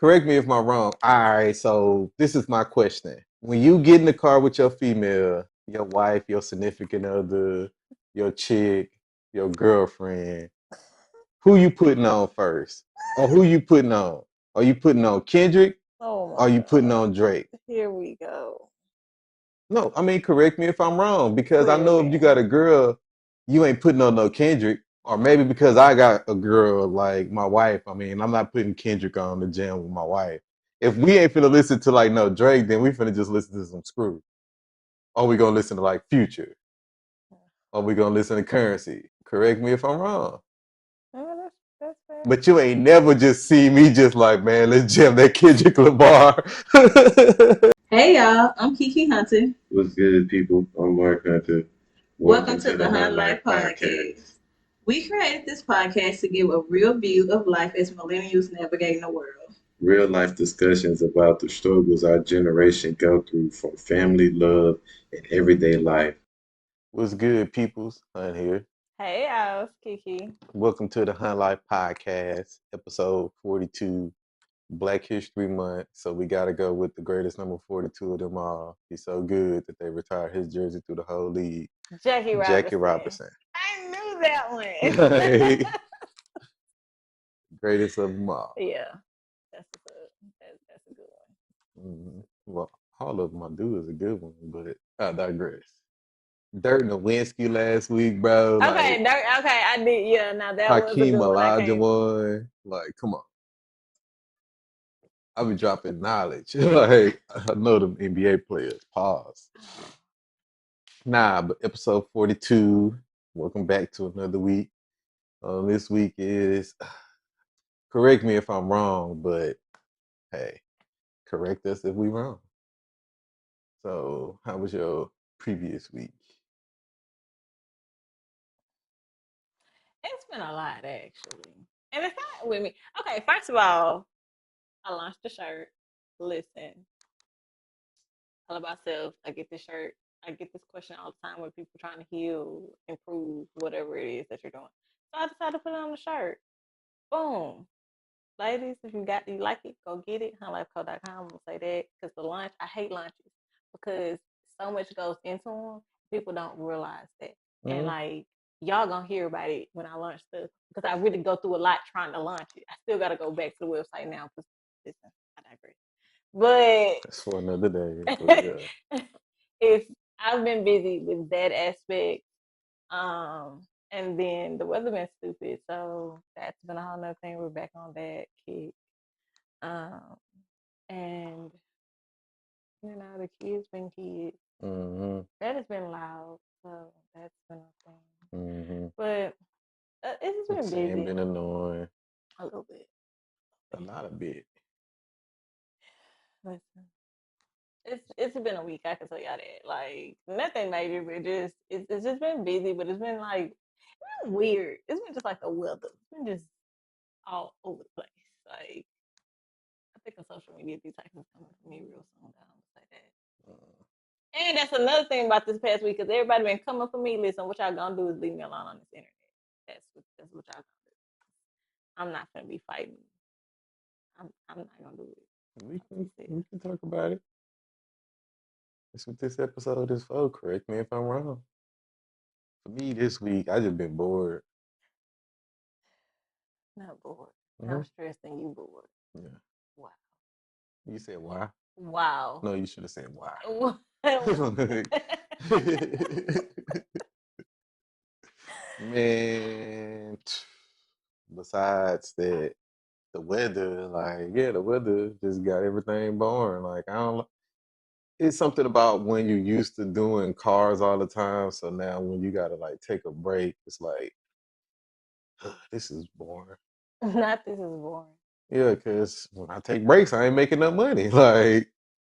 correct me if I'm wrong. All right, so this is my question. When you get in the car with your female, your wife, your significant other, your chick, your girlfriend, who you putting on first? Or who you putting on? Are you putting on Kendrick? Oh Or are my you putting God. on Drake? Here we go. No, I mean correct me if I'm wrong because I know if you Clearly. got a girl, you ain't putting on no Kendrick. Or maybe because I got a girl like my wife. I mean, I'm not putting Kendrick on the jam with my wife. If we ain't finna listen to like no Drake, then we finna just listen to some Screw. Or we gonna listen to like Future. Or we gonna listen to Currency. Correct me if I'm wrong. Oh, that's fair. But you ain't never just see me just like, man, let's jam that Kendrick Lamar. Hey y'all, I'm Kiki Hunter. What's good, people? I'm Mark Hunter. Welcome to the Hunt Life Podcast. We created this podcast to give a real view of life as millennials navigating the world. Real life discussions about the struggles our generation go through from family, love, and everyday life. What's good, peoples? Hunt here. Hey, I was Kiki. Welcome to the Hunt Life Podcast, episode 42, Black History Month. So we got to go with the greatest number 42 of them all. He's so good that they retired his jersey through the whole league. Jackie Jackie Robinson. Robinson. I knew that one. Hey, greatest of them all. Yeah, that's a good one. Well, all of them I do is a good one, but I digress. Dirt Nowinski last week, bro. Okay, Like okay, I did. Yeah, now that was a Hakeem good one. I came. Olajuwon. Like, come on. I be dropping knowledge. Like, I know them NBA players. Pause. Nah, but episode 42. Welcome back to another week. This week is, correct me if I'm wrong, but hey, correct us if we wrong. So, how was your previous week? It's been a lot actually, and it's not with me. Okay, first of all, I launched the shirt. Listen, all about self. I get this shirt. I get this question all the time when people trying to heal, improve, whatever it is that you're doing. So I decided to put it on the shirt. Boom. Ladies, if you like it, go get it. HuntLifeCo.com. I'm gonna say that because the lunch, I hate lunches because so much goes into them. People don't realize that, and Mm-hmm. like y'all gonna hear about it when I launch stuff because I really go through a lot trying to launch it. I still gotta go back to the website now because listen, I digress. That's for another day. But But it's I've been busy with that aspect. And then the weather been stupid, so that's been a whole nother thing. We're back on that kick. Um, and the kids been kids. mm-hmm. That has been loud, so that's been a thing. Mm-hmm. But it's been busy Been annoying. a little bit. A lot of bit. Listen, it's been a week. I can tell y'all that. Like nothing major, but just it's just been busy. But it's been like it's been weird. It's been just like the weather. It's been just all over the place. Like I think a social media detox is coming for me real soon. I'm gonna say that. And that's another thing about this past week because everybody been coming for me. Listen, what y'all gonna do is leave me alone on this internet. That's what y'all gonna do. I'm not gonna be fighting. I'm not gonna do it. We can talk about it. That's what this episode is for. Correct me if I'm wrong. For me this week, I just been bored. Not bored. Mm-hmm. I'm stressed and you bored. Yeah. Wow. You said why? Wow. No, you should have said why. Man, besides that, the weather, like, yeah, the weather just got everything boring. Like, I don't, it's something about when you're used to doing cars all the time. So now when you gotta like take a break, it's like, this is boring. Not this is boring. Yeah, because when I take breaks, I ain't making no money. Like,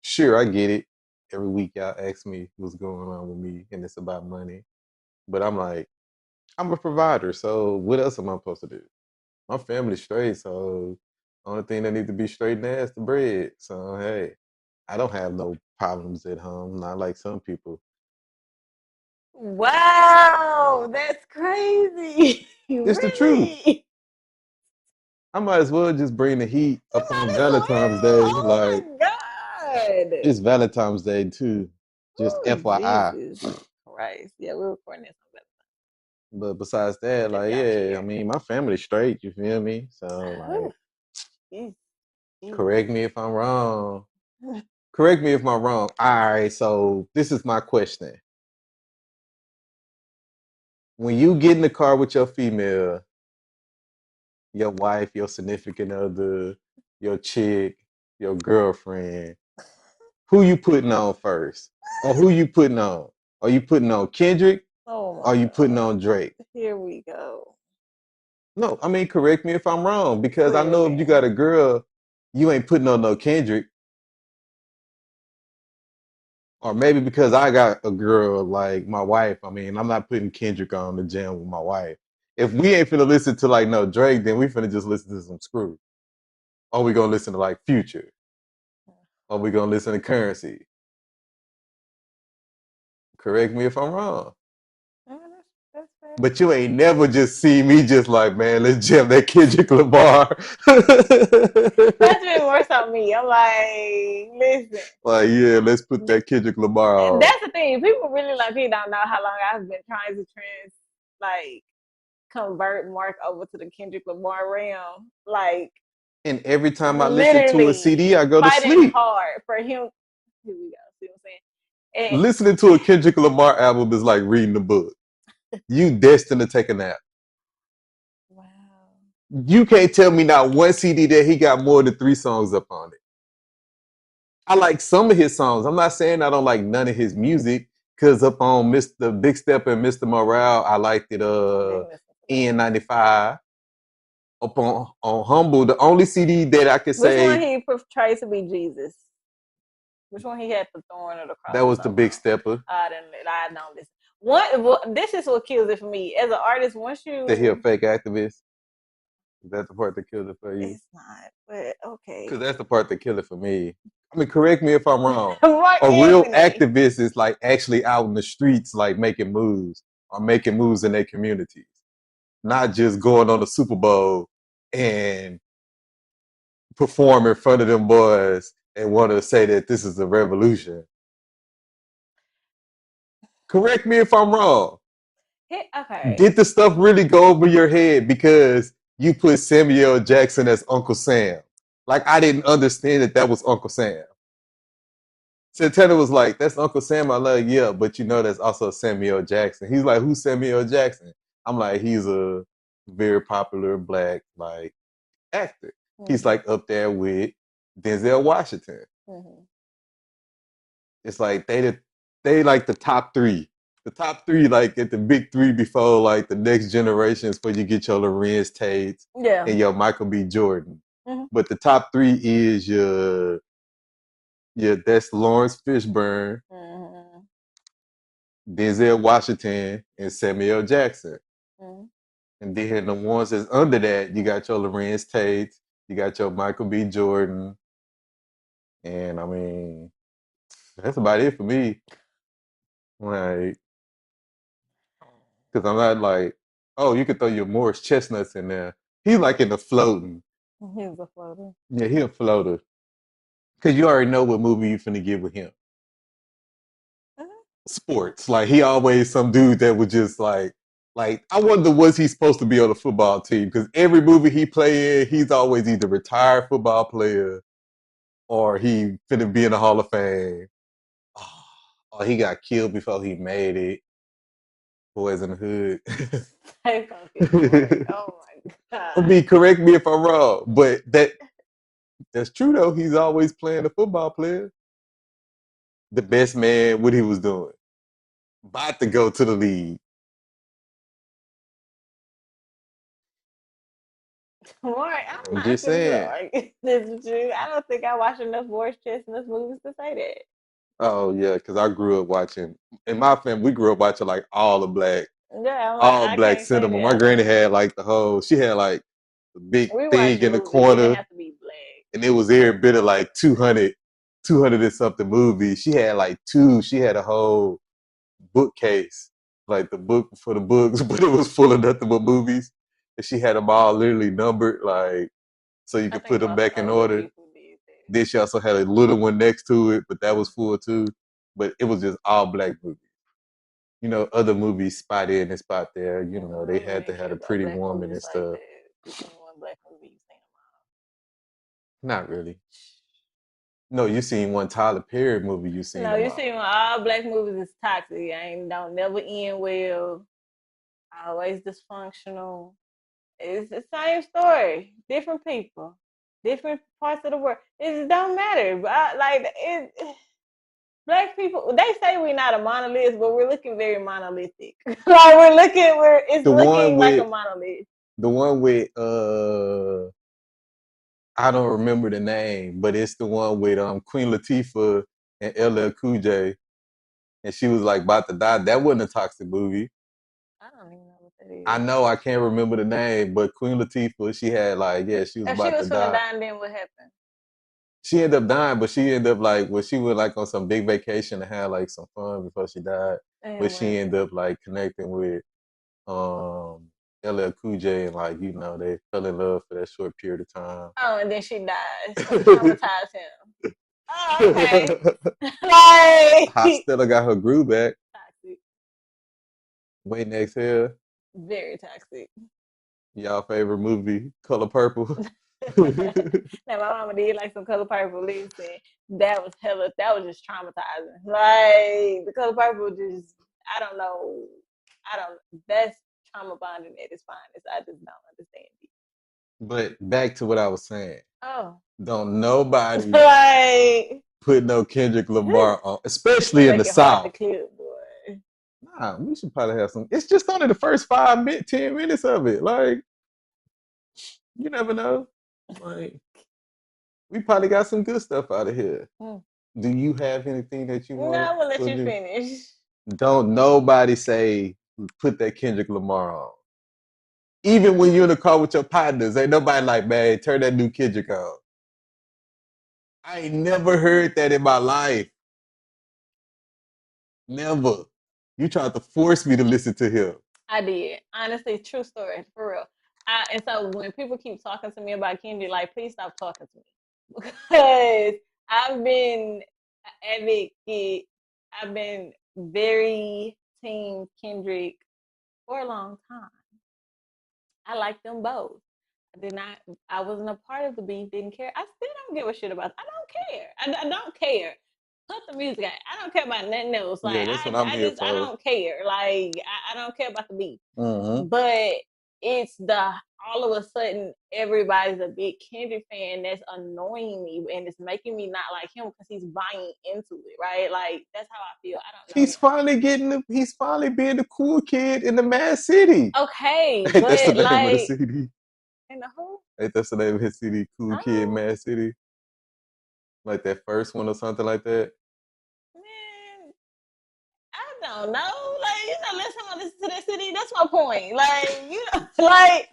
sure, I get it. Every week y'all ask me what's going on with me, and it's about money. But I'm like, I'm a provider, so what else am I supposed to do? My family's straight, so only thing that need to be straight now is the bread. So hey, I don't have no problems at home, not like some people. Wow, that's crazy. It's the truth. Really? I might as well just bring the heat You up might on as Valentine's Day. well. Oh Like, my god. it's Valentine's Day too. Just Oh FYI. Jesus Christ. Yeah, we're recording this on But besides that, Valentine's. If like, y'all yeah, I care. mean, my family's straight. You feel me? So, Whew. like, Jeez. Jeez. correct me if I'm wrong. Correct me if I'm wrong. All right. So, this is my question. When you get in the car with your female, your wife, your significant other, your chick, your girlfriend, who you putting on first? Or who you putting on? Are you putting on Kendrick? Oh Or are my you putting god. on Drake? Here we go. No, I mean, correct me if I'm wrong, because I know if you Clearly. got a girl, you ain't putting on no Kendrick. Or maybe because I got a girl like my wife, I mean, I'm not putting Kendrick on the jam with my wife. If we ain't finna listen to like no Drake, then we finna just listen to some Screw. Or we gonna listen to like Future. Or we gonna listen to Currency. Correct me if I'm wrong. Oh, that's fair. But you ain't never just see me just like, man, let's jam that Kendrick Lamar. That's been more so me. I'm like, listen. Like, yeah, let's put that Kendrick Lamar on. That's the thing. People really like me don't know how long I've been trying to like convert Mark over to the Kendrick Lamar realm. Like And every time I listen to a literally CD, I go to fighting sleep. hard for him. Here we go. See what I'm saying? And, Listening to a Kendrick Lamar album is like reading a book. You destined to take a nap. wow. You can't tell me not one CD that he got more than 3 songs up on it. I like some of his songs. I'm not saying I don't like none of his music, because up on Mr. Big Step and Mr. Morale, I liked it Didn't listen to that. N95. Up on Humble, the only CD that I could Which one say he portrays to be Jesus? Which one he had the thorn or the cross that or was the something Big on? Stepper. I don't listen. What this is what kills it for me as an artist. Once That he a you, fake activist. Is that the part that killed it for you? it's not. But okay. Because that's the part that killed it for me. I mean, correct me if I'm wrong. Mark A real Anthony. activist is like actually out in the streets, like making moves or making moves in their communities, not just going on the Super Bowl and perform in front of them boys and want to say that this is a revolution. Correct me if I'm wrong. Okay. Did the stuff really go over your head because you put Samuel Jackson as Uncle Sam? Like, I didn't understand that that was Uncle Sam. Santana was like, "That's Uncle Sam." I like, yeah, but you know that's also Samuel Jackson. He's like, "Who's Samuel Jackson?" I'm like, "He's a very popular black like actor. He's Mm-hmm. like up there with Denzel Washington." Mm-hmm. It's like they like the top three. The top three, like at the big three before like the next generations before you get your Lorenz Tates Yeah. and your Michael B. Jordan. Mm-hmm. But the top three is your that's Lawrence Fishburne, Mm-hmm. Denzel Washington, and Samuel Jackson. Mm-hmm. And then the ones that's under that, you got your Lorenz Tates, you got your Michael B. Jordan, and I mean that's about it for me. Like, because I'm not like, oh, you could throw your Morris Chestnuts in there. He's like in the floating. He's a floater. Yeah, he a floater. Because you already know what movie you finna get with him. Mm-hmm. Sports. Like he always some dude that would just like I wonder was he supposed to be on the football team? Because every movie he play in, he's always either retired football player or he finna be in the Hall of Fame. Oh, or he got killed before he made it. Boys in the Hood. Hey, fucking Mark. Oh my I god. mean, correct me if I'm wrong, but that's true though. He's always playing a football player. The best man, what he was doing. About to go to the league. Mark, I'm I'm not just too saying. sure. This is true. I don't think I watched enough Boris Chestnut movies to say that. Oh yeah, because I grew up watching. In my family, we grew up watching like Yeah, I'm like, all I black can't say cinema. My that. granny had like the whole. She had like the big We thing watched in the movies. It didn't corner, have to be black. and it was every bit of like 200 and something movies. She had like two. She had a whole bookcase, like the book for the books, but it was full of nothing but movies. And she had them all literally numbered, like. so you I could think put them most back in older order. people did that. Then she also had a little one next to it, but that was full too. But it was just all black movies. You know, other movies spot in and spot there. You know, I they don't had to really have care a about pretty black woman and movies like stuff. that. You seen one black movie, you seen Not really. No, you seen one Tyler Perry movie, you them seen all. No, them you all. seen all black movies is toxic. Ain't don't never end well. Always dysfunctional. It's the same story. Different people, different parts of the world. It don't matter. But black people, they say we're not a monolith, but we're looking very monolithic. Like it's The one looking like a with monolith. the one with I don't remember the name, but it's the one with Queen Latifah and LL Cool J, and she was like about to die. That wasn't a toxic movie. I don't even know what that is. I know I can't remember the name, but Queen Latifah, she had like, yeah, she was If she about to was finna die. die, and then what happened? She ended up dying, but she ended up like, well, she went like on some big vacation and had like some fun before she died. But And she what? ended up like connecting with LL Cool J, and like, you know, they fell in love for that short period of time. Oh, and then she died. So traumatized him. Oh, okay. Like Hostella got her groove back. toxic. Waiting to exhale. Very toxic. Y'all favorite movie, Color Purple. Now my mama did like some Color Purple. Listen, that was hella. That was just traumatizing. Like the Color Purple, just I don't know. I don't. That's trauma bonding at its finest. I just don't understand it. But back to what I was saying. Oh, Don't nobody like put no Kendrick Lamar on, you especially in the make it hard to South. clip, boy. Nah, we should probably have some. It's just only the first 5 minutes, 10 minutes of it. Like, you never know. Like, we probably got some good stuff out of here. Mm. Do you have anything that you No, want I'm gonna let to you do? finish. Don't nobody say put that Kendrick Lamar on. Even when you're in the car with your partners, ain't nobody like, man, turn that new Kendrick on. I ain't never heard that in my life. Never. You tried to force me to listen to him. I did. Honestly, true story, for real. And so when people keep talking to me about Kendrick, like, please stop talking to me. Because I've been an advocate, I've been very team Kendrick for a long time. I like them both. I did not, I wasn't a part of the beef, didn't care. I still don't give a shit about it. I don't care. I don't care. Put the music out. I don't care about nothing else. Like Yeah, that's what I'm here I for. don't care. Like I don't care about the beef. Mm-hmm. But it's the all of a sudden everybody's a big Kendrick fan that's annoying me and it's making me not like him because he's buying into it, right? Like that's how I feel. I don't know He's him. finally he's finally being the cool kid in the Mad City. Okay, Ain't that's the but name of the like city? in the who? Ain't that's the name of his city? Cool Kid, Oh Mad City? Like that first one or something like that? man, I don't know. Like, last time I listen to that city, that's my point. Like, like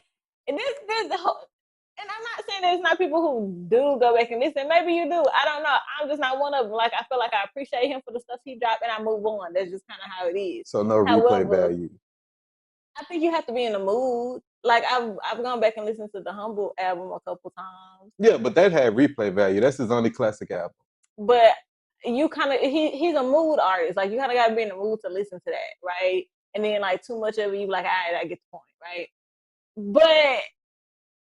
this the whole. And I'm not saying there's not people who do go back and listen. Maybe you do. I don't know. I'm just not one of them. Like, I feel like I appreciate him for the stuff he dropped, and I move on. That's just kind of how it is. So no replay However, value. I think you have to be in the mood. Like, I've gone back and listened to the Humble album a couple times, Yeah, but that had replay value. That's his only classic album. but you kind of he's a mood artist. Like, you kind of got to be in the mood to listen to that, right? And then like too much of it, you be like, all right, I get the point, right? But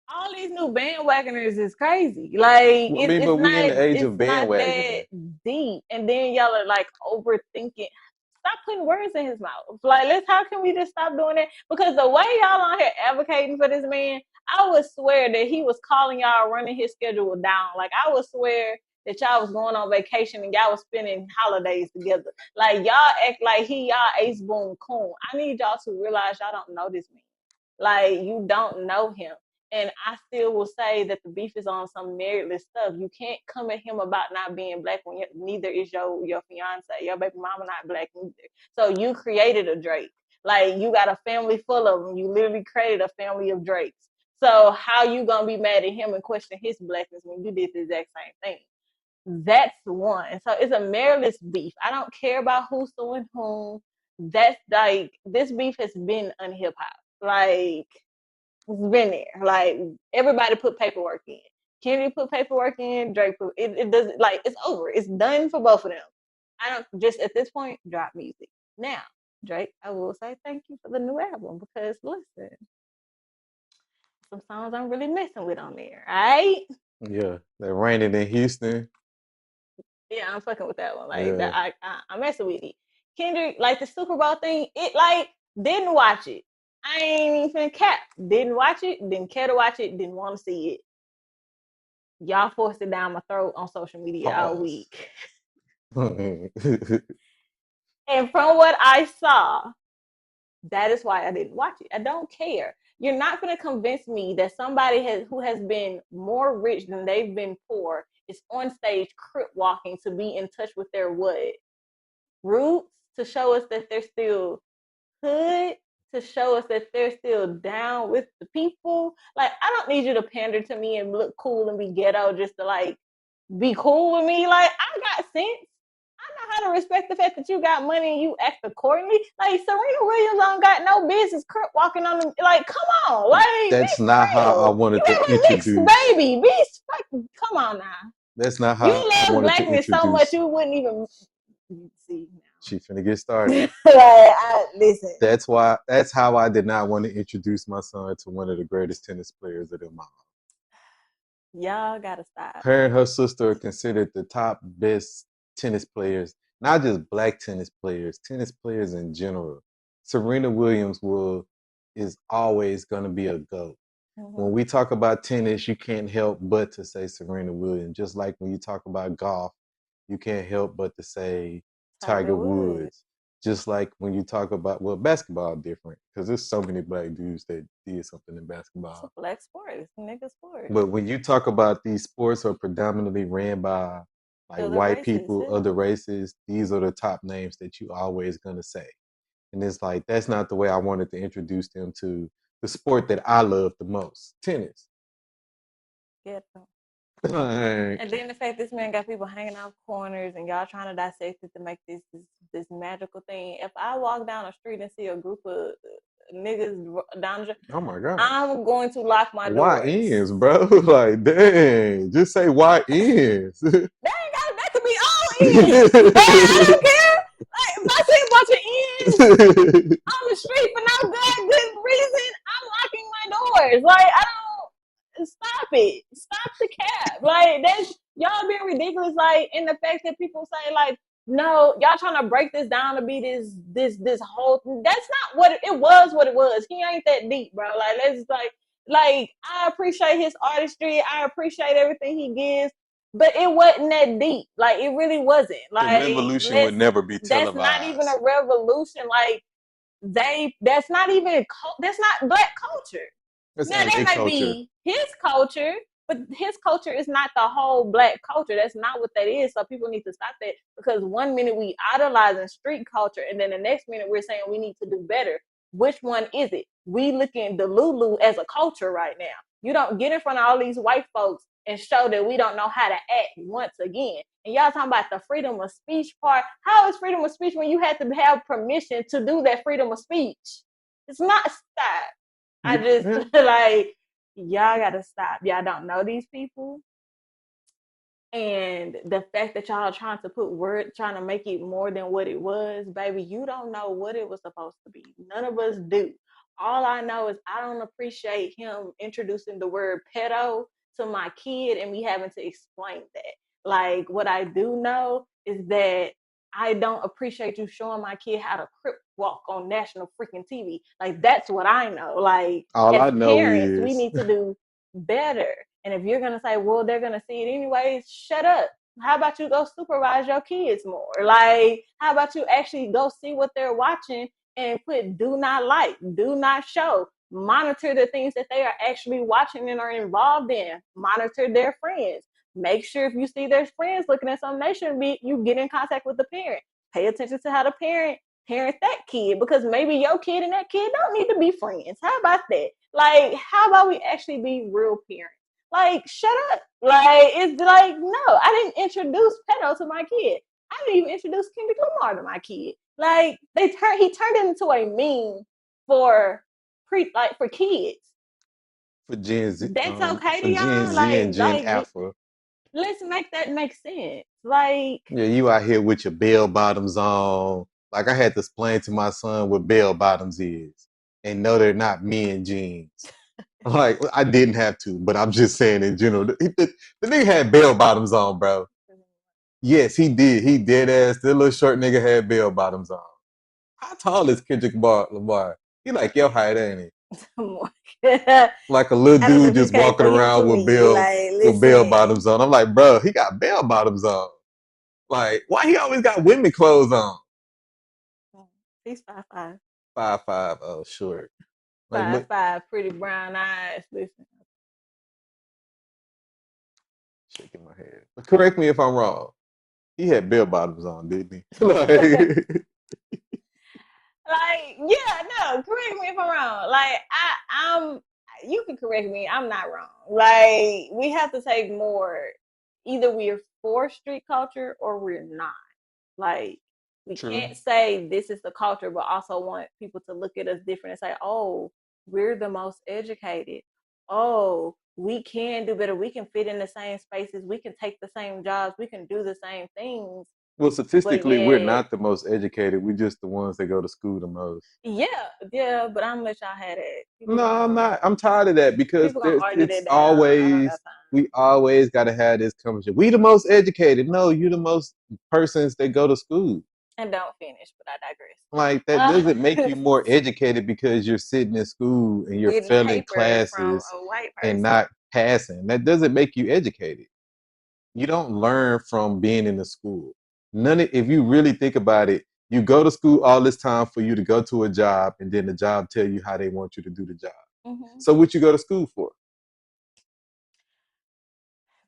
all these new bandwagoners is crazy. Like I mean, but we in the age of it's not that bandwagoning. deep. And then y'all are like overthinking. Stop putting words in his mouth. Like how can we just stop doing that? Because the way y'all on here advocating for this man, I would swear that he was calling y'all running his schedule down. Like I would swear that y'all was going on vacation and y'all was spending holidays together. Like y'all act like he y'all ace boom coon. I need y'all to realize y'all don't know this man. Like you don't know him. And I still will say that the beef is on some meritless stuff. You can't come at him about not being black when neither is your fiance. Your baby mama not black neither. So you created a Drake. Like you got a family full of them. You literally created a family of Drakes. So how you gonna be mad at him and question his blackness when you did the exact same thing? That's one. So it's a meritless beef. I don't care about who's suing whom. That's like this beef has been on hip hop. Like it's been there. Like everybody put paperwork in. Kendrick put paperwork in, Drake put it does like it's over. It's done for both of them. I don't just at this point drop music. Now, Drake, I will say thank you for the new album because listen, some songs I'm really messing with on there. Alright? Yeah, that raining in Houston. Yeah, I'm fucking with that one. Like that Yeah, I'm messing with it. Kendrick, like the Super Bowl thing, it like didn't watch it. I ain't even cap. Didn't watch it, didn't care to watch it, didn't want to see it. Y'all forced it down my throat on social media all pause. week. And from what I saw, that is why I didn't watch it. I don't care. You're not going to convince me that somebody who has been more rich than they've been poor is on stage crip walking to be in touch with their what? Roots, to show us that they're still hood, to show us that they're still down with the people. Like, I don't need you to pander to me and look cool and be ghetto just to like be cool with me. Like, I got sense. I know how to respect the fact that you got money and you act accordingly. Like, Serena Williams don't got no business walking on them. Like, come on. Like, be That's not for how I real. wanted You to have a mixed introduce. baby. Be fucking, come on now. That's not You how I love wanted to blackness so much introduce. you wouldn't even see She finna get started. now. Like, listen. That's how I did not want to introduce my son to one of the greatest tennis players of them all. Y'all gotta stop. Her and her sister are considered the top best tennis players, not just black tennis players in general. Serena Williams is always gonna be a GOAT. When we talk about tennis, you can't help but to say Serena Williams. Just like when you talk about golf, you can't help but to say Tiger Tiger Woods. Woods. Just like when you talk about basketball different because there's so many black dudes that did something in It's basketball. a black sport. It's a nigga sport. But when you talk about these sports are predominantly ran by like Other white races, people, yeah. other races, these are the top names that you always gonna say. And it's like that's not the way I wanted to introduce them to the sport that I love the most, tennis. Yeah. Like, And then the fact this man got people hanging out corners and y'all trying to dissect it to make this magical thing. If I walk down the street and see a group of niggas down the street, oh my god. I'm going to lock my Why doors. ends, bro? Like, dang. Just say why ends. That could be all ends. I don't care. Like, if I see a bunch of ends on the street for no good reason, I'm locking my doors. Like, I don't stop it. Stop the cap. Like, that's y'all being ridiculous. Like, and the fact that people say, like, no, y'all trying to break this down to be this whole thing. That's not what it was. What it was. He ain't that deep, bro. Like, let's like I appreciate his artistry. I appreciate everything he gives, but it wasn't that deep. Like, it really wasn't. The Like, revolution would never be that's not even televised. a revolution. Like, that's not even that's not black culture. That's Now that LA might culture. be his culture, but his culture is not the whole black culture. That's not what that is. So people need to stop that because one minute we idolizing street culture, and then the next minute we're saying we need to do better. Which one is it? We looking Delulu as a culture right now. You don't get in front of all these white folks and show that we don't know how to act once again. And y'all talking about the freedom of speech part. How is freedom of speech when you have to have permission to do that freedom of speech? It's not stop. I just Yeah. like y'all gotta stop. Y'all don't know these people. And the fact that y'all are trying to put word, trying to make it more than what it was, baby, you don't know what it was supposed to be. None of us do. All I know is I don't appreciate him introducing the word pedo to my kid and me having to explain that. Like, what I do know is that I don't appreciate you showing my kid how to crip walk on national freaking TV. Like, that's what I know. Like, All as I know parents, we is need to do better. And if you're gonna say, well, they're gonna see it anyways, shut up. How about you go supervise your kids more? Like, how about you actually go see what they're watching and put do not like, do not show, monitor the things that they are actually watching and are involved in, monitor their friends. Make sure if you see their friends looking at something they shouldn't be, you get in contact with the parent. Pay attention to how the parent that kid because maybe your kid and that kid don't need to be friends. How about that? Like, how about we actually be real parents? Like, shut up. Like, it's like, no, I didn't introduce pedo to my kid. I didn't even introduce Kendrick Lamar to my kid. Like, he turned it into a meme for for kids. for Gen Z, That's okay to for Gen y'all. Z and Like, Gen like Alpha. let's make that make sense. Like, Yeah, you out here with your bell bottoms on. Like I had to explain to my son what bell bottoms is, and no, they're not men jeans. Like I didn't have to, but I'm just saying in general. The nigga had bell bottoms on, bro. Yes, he did. He dead ass. The little short nigga had bell bottoms on. How tall is Kendrick Lamar? He like your height, ain't he? I Like a little don't know dude if you just came walking for him around for me. Like, with bell listen, bottoms on. I'm like, bro, he got bell bottoms on. Like, why he always got women clothes on? he's 5'5". 5'5", oh short. Like, but 5'5", pretty brown eyes. Listen, shaking my head. But correct me if I'm wrong. He had bell bottoms on, didn't he? like, Like, yeah, no, correct me if I'm wrong. Like, I'm. You can correct me. I'm not wrong. Like, we have to take more. Either we're for street culture or we're not. Like, we true. can't say this is the culture, but also want people to look at us different and say, oh, we're the most educated. Oh, we can do better. We can fit in the same spaces. We can take the same jobs. We can do the same things. Well, But statistically, we're yet, not the most educated. We're just the ones that go to school the most. yeah, but I'm gonna let y'all have it. No, I'm not. I'm tired of that because People gonna there's argue it's that down. I don't got always time. we always got to have this conversation. We the most educated. No, you the most persons that go to school. And don't finish, but Like I that doesn't make you digress. more educated because you're sitting in school and you're Getting failing papers from classes a white and person. not passing. That doesn't make you educated. You don't learn from being in the school. If you really think about it, you go to school all this time for you to go to a job and then the job tell you how they want you to do the job. Mm-hmm. So what you go to school for?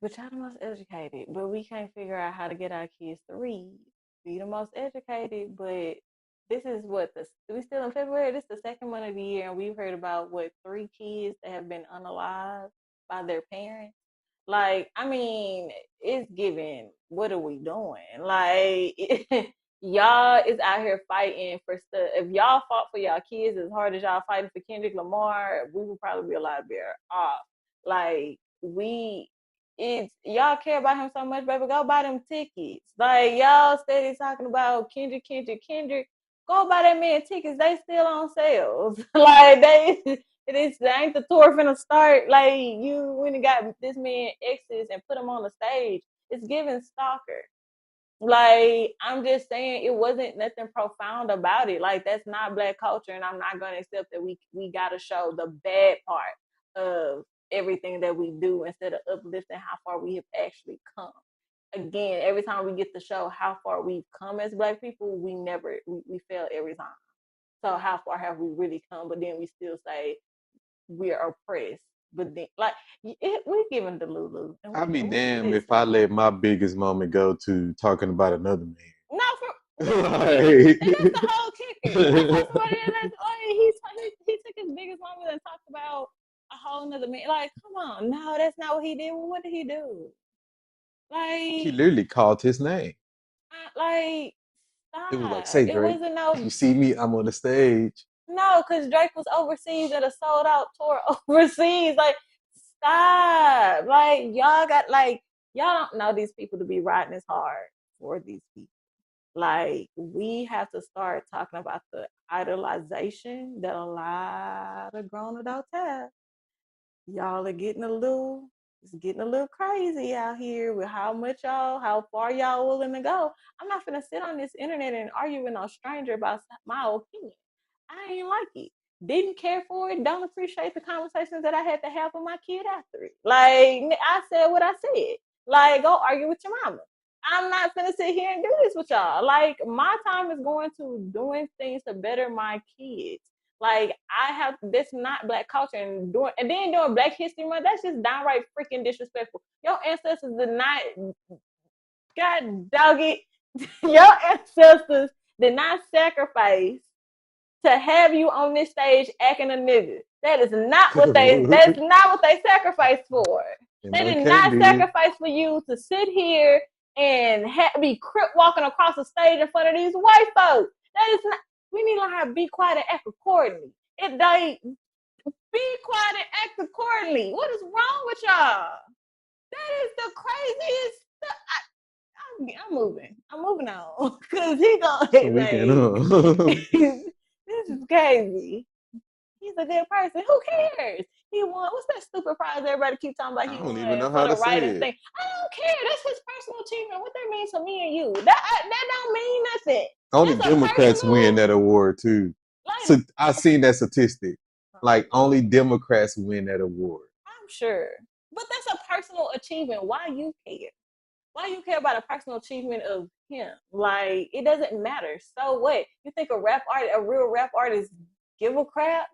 But y'all the most educated, but we can't figure out how to get our kids to read. Be the most educated, but this is what we still in February. This is the second month of the year, and we've heard about what 3 kids that have been unalived by their parents. Like, I mean, it's given. What are we doing? Like, y'all is out here fighting for stuff. If y'all fought for y'all kids as hard as y'all fighting for Kendrick Lamar, we would probably be a lot better off. Like, we it's y'all care about him so much, baby. Go buy them tickets. Like, y'all steady talking about Kendrick. Go buy that man tickets. They still on sales. Like, they ain't the tour finna start. Like, you when you got this man exes and put him on the stage. It's giving stalker. Like, I'm just saying, it wasn't nothing profound about it. Like, that's not Black culture, and I'm not gonna accept that we gotta show the bad part of everything that we do instead of uplifting how far we have actually come. Again, every time we get to show how far we've come as Black people, we fail every time. So how far have we really come? But then we still say we're oppressed. But then, like, we're giving the Lulu, and I'll be we damned if I listen. let my biggest moment go to talking about another man. No, for Like, and that's the whole kicker. I saw somebody that's he took his biggest moment and talked about a whole nother man. Like, come on, no, that's not what he did. Well, what did he do? he Like, literally called his name. like, It was like, stop. say It Drake, wasn't if you no see me, I'm on the stage. no, because Drake was overseas at a sold out tour overseas. Like, stop. Like, y'all don't know these people to be riding as hard for these people. Like, we have to start talking about the idolization that a lot of grown adults have. Y'all are it's getting a little crazy out here with how far y'all willing to go. I'm not gonna sit on this internet and argue with no stranger about my opinion. I ain't like it. Didn't care for it. Don't appreciate the conversations that I had to have with my kid after it. Like, I said what I said. Like, go argue with your mama. I'm not gonna sit here and do this with y'all. Like, my time is going to doing things to better my kids. Like, I have this not Black culture and then doing Black History Month. That's just downright freaking disrespectful. Your ancestors did not, God dog it. Your ancestors did not sacrifice to have you on this stage acting a nigga. That's not what they sacrificed for. And They no did Cat not did. sacrifice for you to sit here and be crip walking across the stage in front of these white folks. That is not. We need to learn how to be quiet and act accordingly. It they Be quiet and act accordingly. What is wrong with y'all? That is the craziest stuff. I'm moving. I'm moving on. Because he So going we can, like, this is crazy. He's a good person. Who cares? He won. What's that stupid prize everybody keep talking about? I He don't even won know for how the to say writing it. thing. I don't care. That's his personal achievement. What that means to me and you? That don't mean nothing. Only That's a Democrats win personal. that award too. So Like, I seen that statistic. Like only Democrats win that award. I'm sure, but that's a personal achievement. Why you care? Why you care about a personal achievement of him? Like, it doesn't matter. So what? You think a real rap artist, give a crap?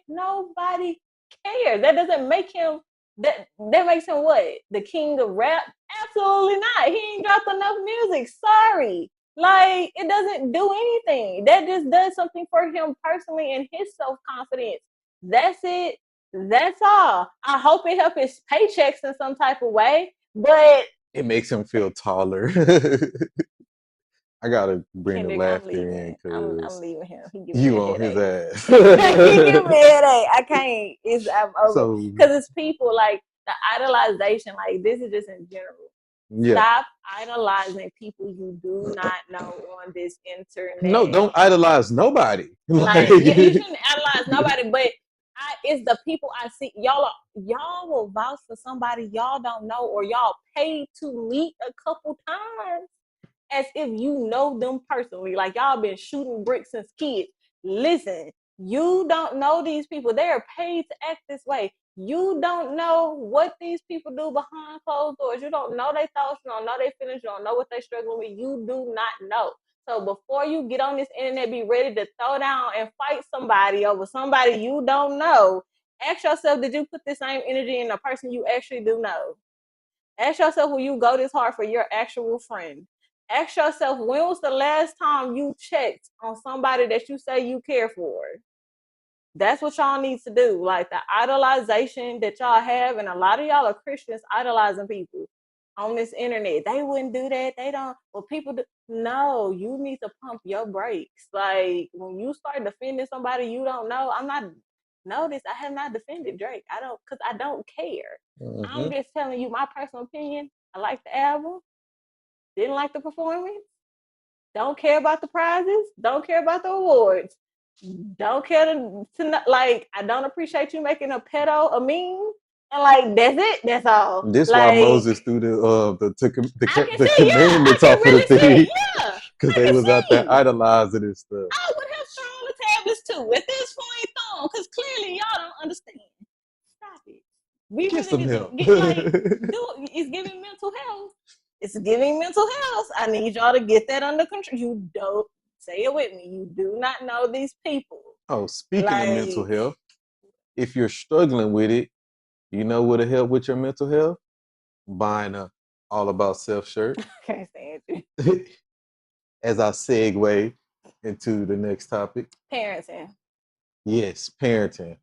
Nobody cares. That doesn't make him. That makes him what? The king of rap? Absolutely not. He ain't dropped enough music. Sorry. Like, it doesn't do anything. That just does something for him personally and his self confidence. That's it. That's all. I hope it helps his paychecks in some type of way. But It makes him feel taller. I gotta bring the Kendrick, I'm laughter in leaving. I'm because leaving him. He give me you a on his headache. ass. He give me a headache. I can't. I'm over So because it's people like the idolization. Like this is just in general. yeah, Stop idolizing people you do not know on this no, internet. don't idolize nobody. Like you Like shouldn't idolize nobody, but it's the people I see. Y'all will vouch for somebody y'all don't know or y'all paid to meet a couple times as if you know them personally. Like y'all been shooting bricks since kids. Listen, you don't know these people. They are paid to act this way. You don't know what these people do behind closed doors. You don't know their thoughts. You don't know their feelings. You don't know what they're struggling with. You do not know. So before you get on this internet, be ready to throw down and fight somebody over somebody you don't know. Ask yourself, did you put the same energy in the person you actually do know? Ask yourself, will you go this hard for your actual friend? Ask yourself, when was the last time you checked on somebody that you say you care for? That's what y'all need to do. Like the idolization that y'all have, and a lot of y'all are Christians idolizing people on this internet. They wouldn't do that. They don't. Well, people do. No, you need to pump your brakes. Like when you start defending somebody you don't know, I'm not. Notice I have not defended Drake. I don't, because I don't care. I'm mhm. just telling you my personal opinion. I like the album. Didn't like the performance. Don't care about the prizes. Don't care about the awards. Don't care to like. I don't appreciate you making a pedo a meme. And like that's it. That's all. This why Like Moses threw I can the see. Yeah, I commandments can off of the really see thing it. Yeah, because I they can was out there see. idolizing and stuff. I would have thrown the tablets too. At this point, thrown because clearly y'all don't understand. Stop it. We Get really some need to help. get like do. It's giving mental health. It's giving mental health. I need y'all to get that under control. You don't say it with me. You do not know these people. Oh, speaking of mental Like health, if you're struggling with it, you know what'll help with your mental health? Buying a All About Self shirt. can't stand you. As I segue into the next topic. Parenting. Yes, parenting.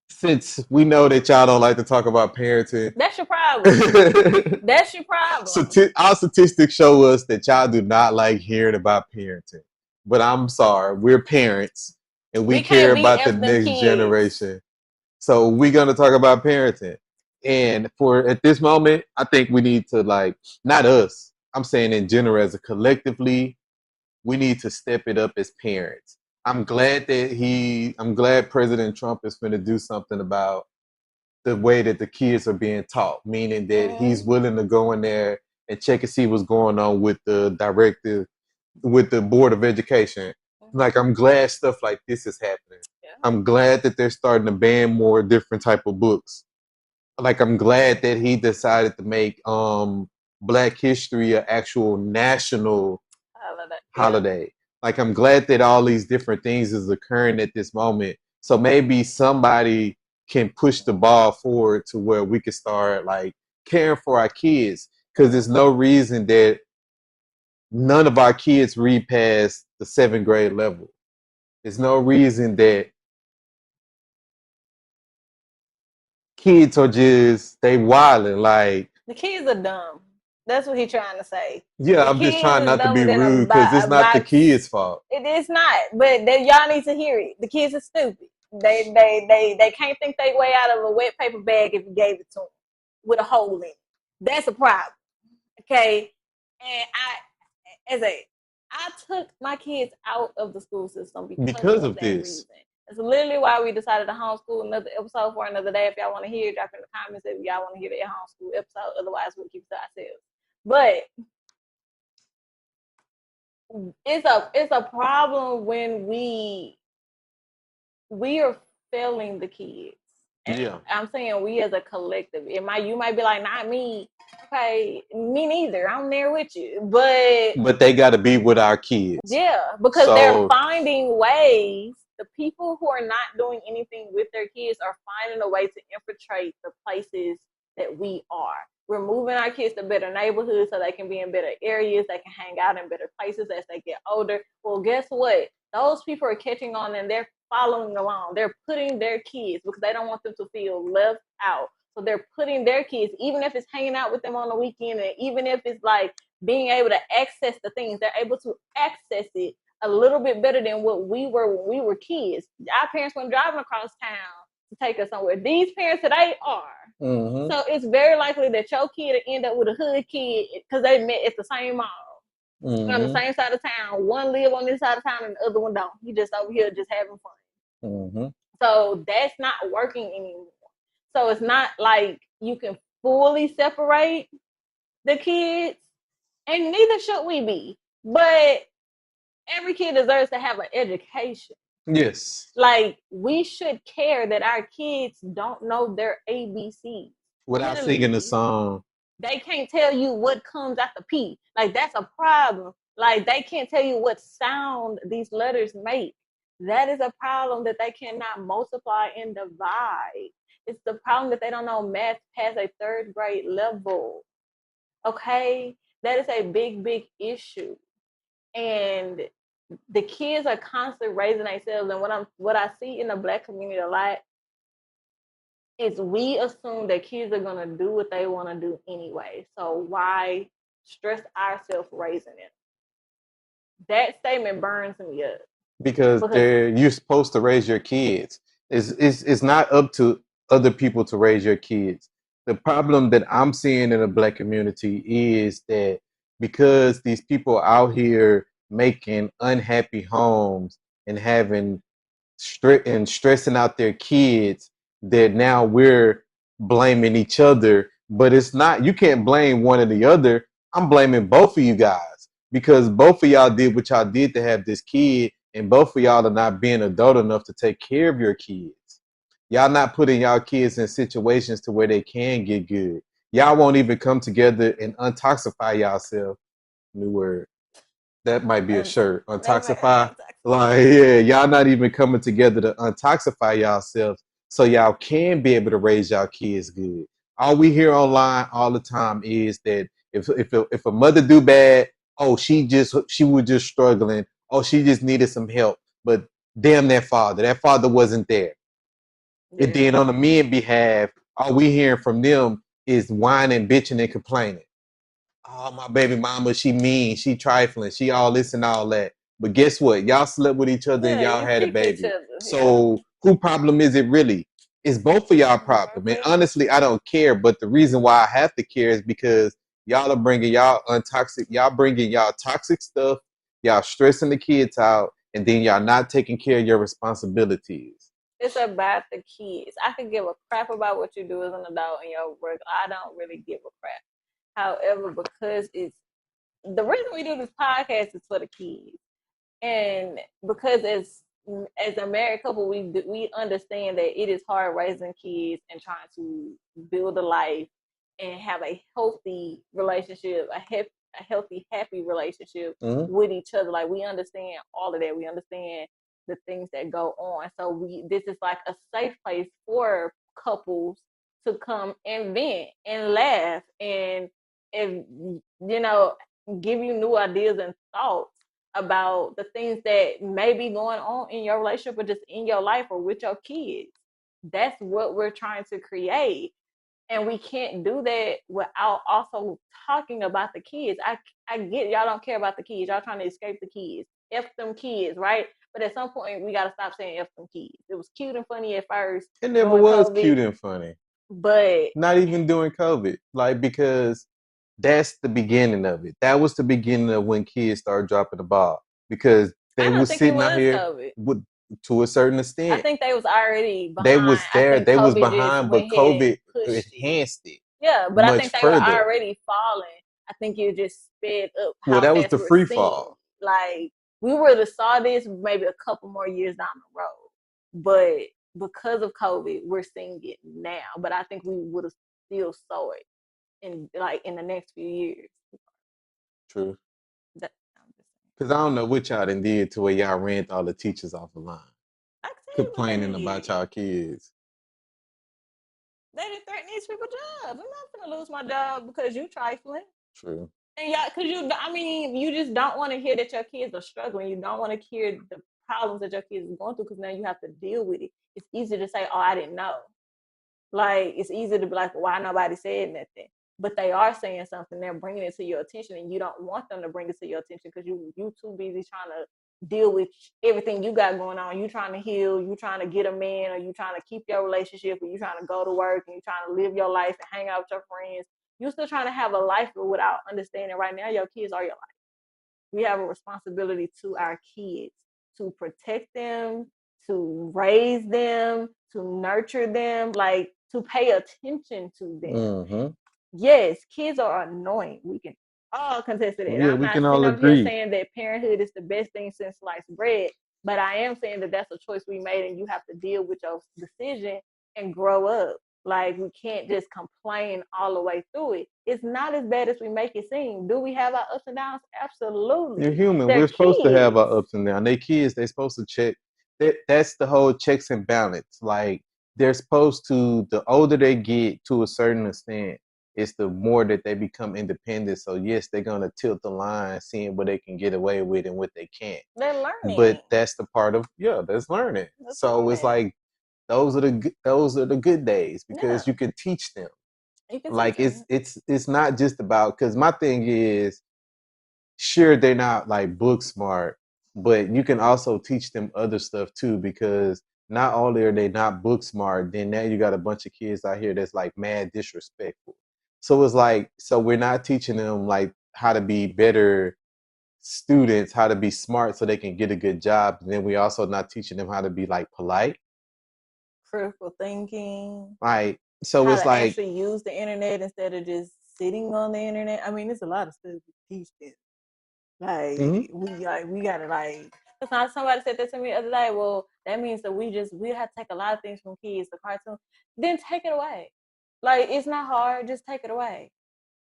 Since we know that y'all don't like to talk about parenting, That's your problem. That's your problem. our statistics show us that y'all do not like hearing about parenting. But I'm sorry, we're parents and we We care can't be about the F them next kids. generation. So we're gonna talk about parenting. And for at this moment, I think we need to like not us. I'm saying in general as a collectively, we need to step it up as parents. I'm glad President Trump is going to do something about the way that the kids are being taught, meaning that he's Mm-hmm. willing to go in there and check and see what's going on with the directive, with the Board of Education. Mm-hmm. Like, I'm glad stuff like this is happening. Yeah. I'm glad that they're starting to ban more different type of books. Like, I'm glad that he decided to make Black History an actual national Yeah. holiday. Like, I'm glad that all these different things is occurring at this moment. So maybe somebody can push the ball forward to where we can start like caring for our kids. Because there's no reason that none of our kids read past the 7th grade level. There's no reason that kids are just they wilding. Like, The kids are dumb. That's what he's trying to say. yeah, The I'm just kids trying is not to be dumber than rude because a it's not the box. kids' fault. It is not, but y'all need to hear it. The kids are stupid. they can't think their way out of a wet paper bag if you gave it to them with a hole in it. That's a problem. Okay, and I took my kids out of the school system because Because of of that this. reason. It's literally why we decided to homeschool. Another episode for another day. If y'all want to hear it, drop in the comments if y'all want to hear the homeschool episode. Otherwise, we'll keep it to ourselves. But it's a problem when we are failing the kids. And Yeah. I'm saying we as a collective. You might be like, not me. Okay, me neither. I'm there with you. But But they got to be with our kids. yeah, because they're So, finding ways. The people who are not doing anything with their kids are finding a way to infiltrate the places that we are. We're moving our kids to better neighborhoods so they can be in better areas, they can hang out in better places as they get older. Well, guess what? Those people are catching on and they're following along. They're putting their kids because they don't want them to feel left out. So they're putting their kids, even if it's hanging out with them on the weekend, and even if it's like being able to access the things, they're able to access it a little bit better than what we were when we were kids. Our parents went driving across town to take us somewhere. These parents today are. mm-hmm. So it's very likely that your kid will end up with a hood kid because they met at the same mall. On the Mm-hmm. same side of town. One live on this side of town and the other one don't. He just over here just having fun. Mm-hmm. So that's not working anymore. So it's not like you can fully separate the kids, and neither should we be. But every kid deserves to have an education. Yes. Like, we should care that our kids don't know their ABCs. Without singing the Literally, song. they can't tell you what comes after P. Like, that's a problem. Like, they can't tell you what sound these letters make. That is a problem that they cannot multiply and divide. It's the problem that they don't know math past a third grade level. Okay? That is a big, big issue. And the kids are constantly raising themselves. And what I see in the Black community a lot is we assume that kids are gonna do what they want to do anyway. So why stress ourselves raising them? That statement burns me up Because because you're supposed to raise your kids. It's not up to other people to raise your kids. The problem that I'm seeing in the Black community is that because these people out here making unhappy homes and having and stressing out their kids, that now we're blaming each other. But it's not, you can't blame one or the other. I'm blaming both of you guys because both of y'all did what y'all did to have this kid, and both of y'all are not being adult enough to take care of your kids. Y'all not putting y'all kids in situations to where they can get good. Y'all won't even come together and untoxify yourself. New word. That might be a shirt. Untoxify. Like, yeah, y'all not even coming together to untoxify yourselves so y'all can be able to raise y'all kids good. All we hear online all the time is that if a mother do bad, oh, she was just struggling. Oh, she just needed some help. But damn that father. That father wasn't there. And yeah. then on the men behalf, all we hearing from them is whining, bitching, and complaining. Oh, my baby mama, she mean, she trifling, she all this and all that. But guess what? Y'all slept with each other and Yeah, y'all you had a picked each baby. other. Yeah. So who problem is it really? It's both of y'all problem. And Mm-hmm. honestly, I don't care. But the reason why I have to care is because y'all are bringing y'all untoxic, y'all bringing y'all toxic stuff, y'all stressing the kids out, and then y'all not taking care of your responsibilities. It's about the kids. I could give a crap about what you do as an adult in your work. I don't really give a crap. However, because it's the reason we do this podcast is for the kids. And because as a married couple, we understand that it is hard raising kids and trying to build a life and have a healthy relationship, a healthy, happy relationship Mm-hmm. with each other. Like, we understand all of that. We understand the things that go on. So this is like a safe place for couples to come and vent and laugh and you know give you new ideas and thoughts about the things that may be going on in your relationship or just in your life or with your kids. That's what we're trying to create. And we can't do that without also talking about the kids. I get y'all don't care about the kids. Y'all trying to escape the kids. F them kids, right? But at some point, we got to stop saying F them kids. It was cute and funny at first It never during was COVID, cute and funny. but Not even during COVID. Like, because that's the beginning of it. That was the beginning of when kids started dropping the ball. Because I they don't was think it sitting out was here COVID. with, to a certain I extent. think they was already They behind. was I there. think They was COVID just behind, but went ahead and COVID pushed it. enhanced it Yeah, but I much think they were further. already falling. I think it just sped up Well, how that was fast the we're free seeing. fall. Like we would have saw this maybe a couple more years down the road, but because of COVID, we're seeing it now. But I think we would have still saw it in the next few years. True. That, I'm just Because I don't know what y'all done did to where y'all ran all the teachers off the line, I can tell you what they complaining about did. y'all kids. They didn't threaten these people jobs. I'm not gonna lose my job because you trifling. True. And yeah, because you just don't want to hear that your kids are struggling. You don't want to hear the problems that your kids are going through because now you have to deal with it. It's easy to say, "Oh, I didn't know." Like it's easy to be like, "Why nobody said nothing?" But they are saying something. They're bringing it to your attention, and you don't want them to bring it to your attention because you too busy trying to deal with everything you got going on. You trying to heal. You trying to get a man, or you trying to keep your relationship, or you trying to go to work, and you trying to live your life and hang out with your friends. You still trying to have a life without understanding right now your kids are your life. We have a responsibility to our kids to protect them, to raise them, to nurture them, like to pay attention to them. Mm-hmm. Yes, kids are annoying. We can all contest to that. Yeah, I'm we not can sitting all up here agree. saying that parenthood is the best thing since sliced bread, but I am saying that that's a choice we made and you have to deal with your decision and grow up. Like we can't just complain all the way through it. It's not as bad as we make it seem. Do we have our ups and downs? You're Absolutely. human. They're We're supposed to have kids. our ups and downs. They kids. They're supposed to check. That's the whole checks and balance. Like they're supposed to. The older they get, to a certain extent, it's the more that they become independent. So yes, they're gonna tilt the line, seeing what they can get away with and what they can't. They're But learning. that's the part of that's learning. That's So it's learning. like those are the good days Yeah. because you can teach them. You can teach Like them. it's not just about, because my thing is, sure, they're not like book smart, but you can also teach them other stuff too, because not only are they not book smart, then now you got a bunch of kids out here that's like mad disrespectful. So it's like, so we're not teaching them like how to be better students, how to be smart so they can get a good job. And then we also not teaching them how to be like polite. Critical thinking, Like, so how it's to like, actually use the internet instead of just sitting on the internet. I mean, there's a lot of stuff to teach them. mhm. We gotta like. Cause not somebody said that to me the other day. Well, that means that we have to take a lot of things from kids. The cartoon, then take it away. Like it's not hard. Just take it away.